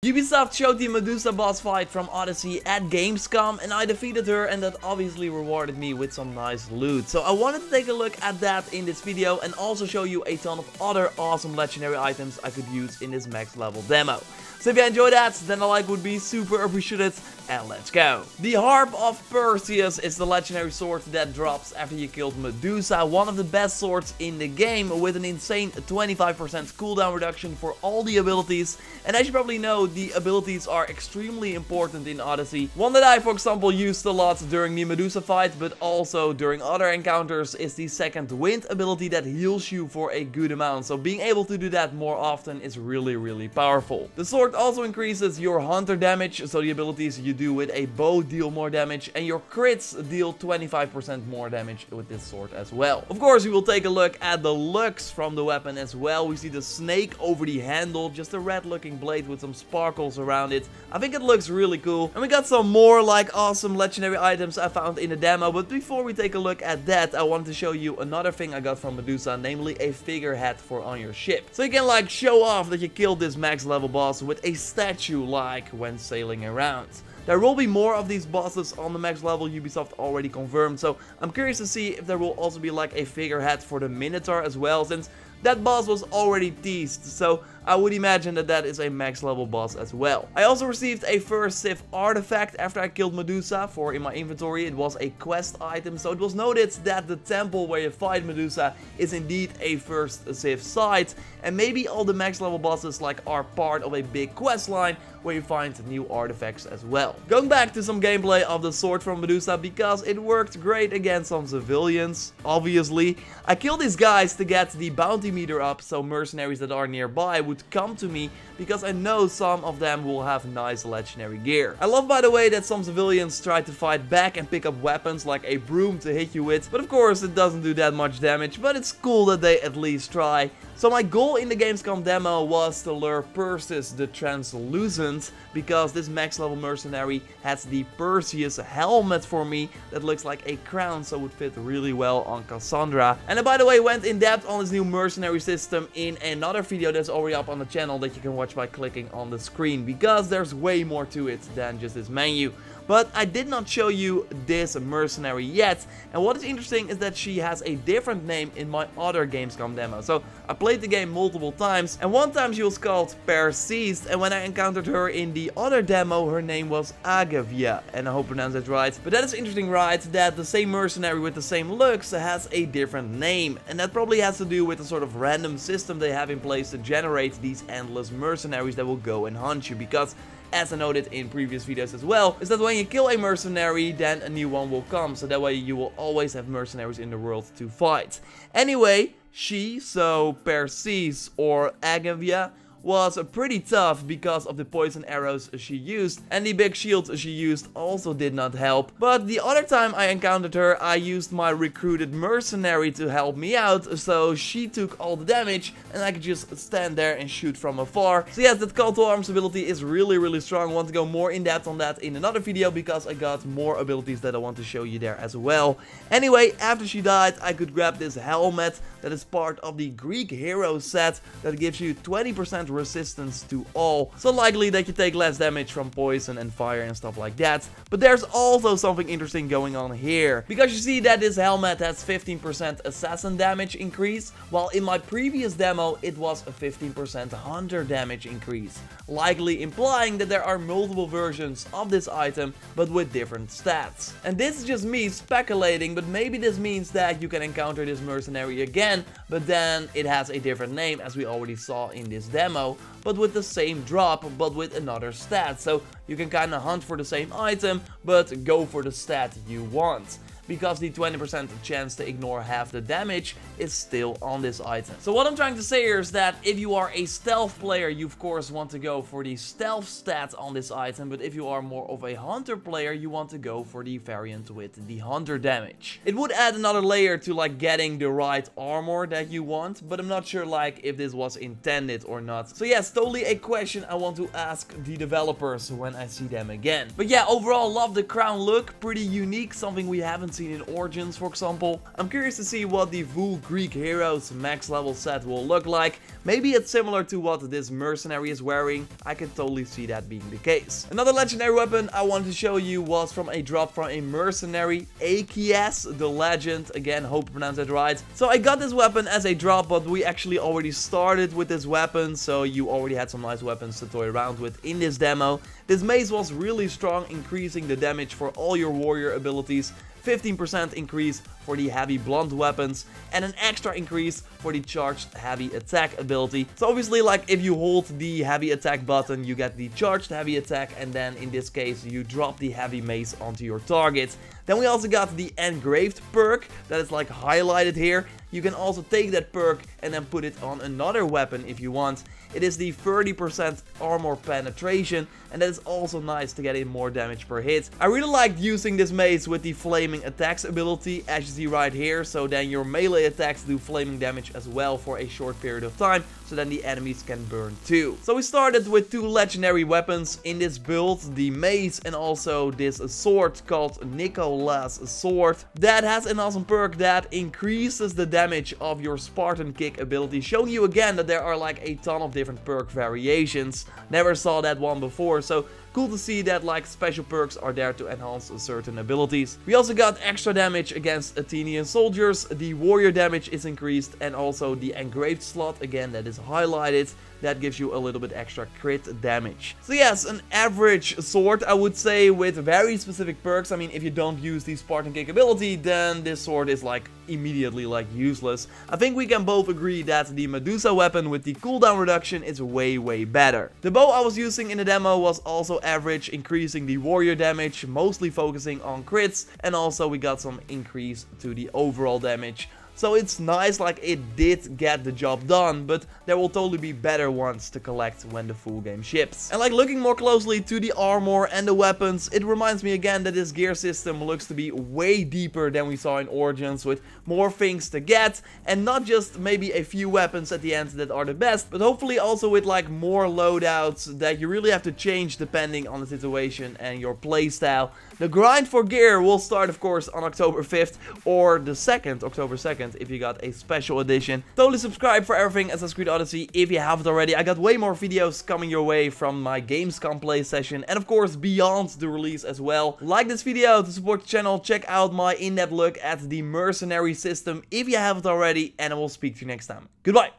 Ubisoft showed the Medusa boss fight from Odyssey at Gamescom, and I defeated her, and that obviously rewarded me with some nice loot. So I wanted to take a look at that in this video and also show you a ton of other awesome legendary items I could use in this max level demo. So if you enjoyed that, then a like would be super appreciated, and let's go. The Harp of Perseus is the legendary sword that drops after you killed Medusa, one of the best swords in the game with an insane 25% cooldown reduction for all the abilities. And as you probably know, the abilities are extremely important in Odyssey. One that I, for example, used a lot during the Medusa fight, but also during other encounters, is the second wind ability that heals you for a good amount. So being able to do that more often is really powerful. The sword also increases your hunter damage, so the abilities you do with a bow deal more damage, and your crits deal 25% more damage with this sword as well. Of course, we will take a look at the looks from the weapon as well. We see the snake over the handle, just a red looking blade with some sparkles around it. I think it looks really cool. And we got some more like awesome legendary items I found in the demo, but before we take a look at that, I wanted to show you another thing I got from Medusa, namely a figurehead for on your ship. So you can like show off that you killed this max level boss with a statue like when sailing around. There will be more of these bosses on the max level, Ubisoft already confirmed, so I'm curious to see if there will also be like a figurehead for the Minotaur as well, since that boss was already teased, so I would imagine that that is a max level boss as well. I also received a first Sith artifact after I killed Medusa. For in my inventory it was a quest item, so it was noted that the temple where you fight Medusa is indeed a first Sith site, and maybe all the max level bosses like are part of a big quest line where you find new artifacts as well. Going back to some gameplay of the sword from Medusa, because it worked great against some civilians, obviously. I killed these guys to get the bounty meter up, so mercenaries that are nearby would come to me, because I know some of them will have nice legendary gear. I love, by the way, that some civilians try to fight back and pick up weapons like a broom to hit you with, but of course it doesn't do that much damage, but it's cool that they at least try. So my goal in the Gamescom demo was to lure Perseus the Translucent, because this max level mercenary has the Perseus helmet for me that looks like a crown, so would fit really well on Kassandra. And I, by the way, went in depth on this new mercenary system in another video that's already up on the channel that you can watch by clicking on the screen, because there's way more to it than just this menu. But I did not show you this mercenary yet, and what is interesting is that she has a different name in my other Gamescom demo. So I played the game multiple times, and one time she was called Perseus, and when I encountered her in the other demo, her name was Agavia, and I hope I pronounced that right. But that is interesting, right, that the same mercenary with the same looks has a different name, and that probably has to do with the sort of random system they have in place to generate these endless mercenaries that will go and hunt you, because as I noted in previous videos as well, is that when you kill a mercenary, then a new one will come, so that way you will always have mercenaries in the world to fight. Anyway, she, so Perseus or Agavia, was pretty tough because of the poison arrows she used, and the big shield she used also did not help. But the other time I encountered her, I used my recruited mercenary to help me out, so she took all the damage and I could just stand there and shoot from afar. So yes, that call to arms ability is really strong. I want to go more in depth on that in another video, because I got more abilities that I want to show you there as well. Anyway, after she died, I could grab this helmet that is part of the Greek hero set that gives you 20% resistance to all, so likely that you take less damage from poison and fire and stuff like that. But there's also something interesting going on here, because you see that this helmet has 15% assassin damage increase, while in my previous demo it was a 15% hunter damage increase, likely implying that there are multiple versions of this item but with different stats. And this is just me speculating, but maybe this means that you can encounter this mercenary again, but then it has a different name, as we already saw in this demo, but with the same drop but with another stat. So you can kinda hunt for the same item but go for the stat you want, because the 20% chance to ignore half the damage is still on this item. So what I'm trying to say here is that if you are a stealth player, you of course want to go for the stealth stats on this item, but if you are more of a hunter player, you want to go for the variant with the hunter damage. It would add another layer to like getting the right armor that you want, but I'm not sure like if this was intended or not. So yes, totally a question I want to ask the developers when I see them again. But yeah, overall love the crown look, pretty unique, something we haven't seen in Origins, for example. I'm curious to see what the full Greek heroes max level set will look like. Maybe it's similar to what this mercenary is wearing. I can totally see that being the case. Another legendary weapon I wanted to show you was from a drop from a mercenary, Akias, the legend. Again, hope I pronounced that right. So I got this weapon as a drop, but we actually already started with this weapon, so you already had some nice weapons to toy around with in this demo. This mace was really strong, increasing the damage for all your warrior abilities, 15% increase for the heavy blunt weapons, and an extra increase for the charged heavy attack ability. So obviously, like, if you hold the heavy attack button, you get the charged heavy attack, and then in this case you drop the heavy mace onto your target. Then we also got the engraved perk that is like highlighted here. You can also take that perk and then put it on another weapon if you want. It is the 30% armor penetration, and that is also nice to get in more damage per hit. I really liked using this mace with the flaming attacks ability, as you see right here, so then your melee attacks do flaming damage as well for a short period of time, so then the enemies can burn too. So we started with two legendary weapons in this build, the mace and also this sword called Nicholas Sword. That has an awesome perk that increases the damage of your Spartan kick ability, showing you again that there are like a ton of different perk variations. Never saw that one before, so cool to see that like special perks are there to enhance certain abilities. We also got extra damage against Athenian soldiers, the warrior damage is increased, and also the engraved slot, again, that is highlighted. That gives you a little bit extra crit damage. So yes, an average sword, I would say, with very specific perks. I mean, if you don't use the Spartan kick ability, then this sword is like immediately like useless. I think we can both agree that the Medusa weapon with the cooldown reduction is way better. The bow I was using in the demo was also average, increasing the warrior damage, mostly focusing on crits, and also we got some increase to the overall damage. So it's nice, like it did get the job done, but there will totally be better ones to collect when the full game ships. And like looking more closely to the armor and the weapons, it reminds me again that this gear system looks to be way deeper than we saw in Origins, with more things to get, and not just maybe a few weapons at the end that are the best, but hopefully also with like more loadouts that you really have to change depending on the situation and your playstyle. The grind for gear will start, of course, on October 5th or the 2nd, October 2nd, if you got a special edition. Totally subscribe for everything Assassin's Creed Odyssey if you haven't already. I got way more videos coming your way from my Gamescom play session, and of course beyond the release as well. Like this video to support the channel, check out my in-depth look at the mercenary system if you haven't already, and I will speak to you next time. Goodbye!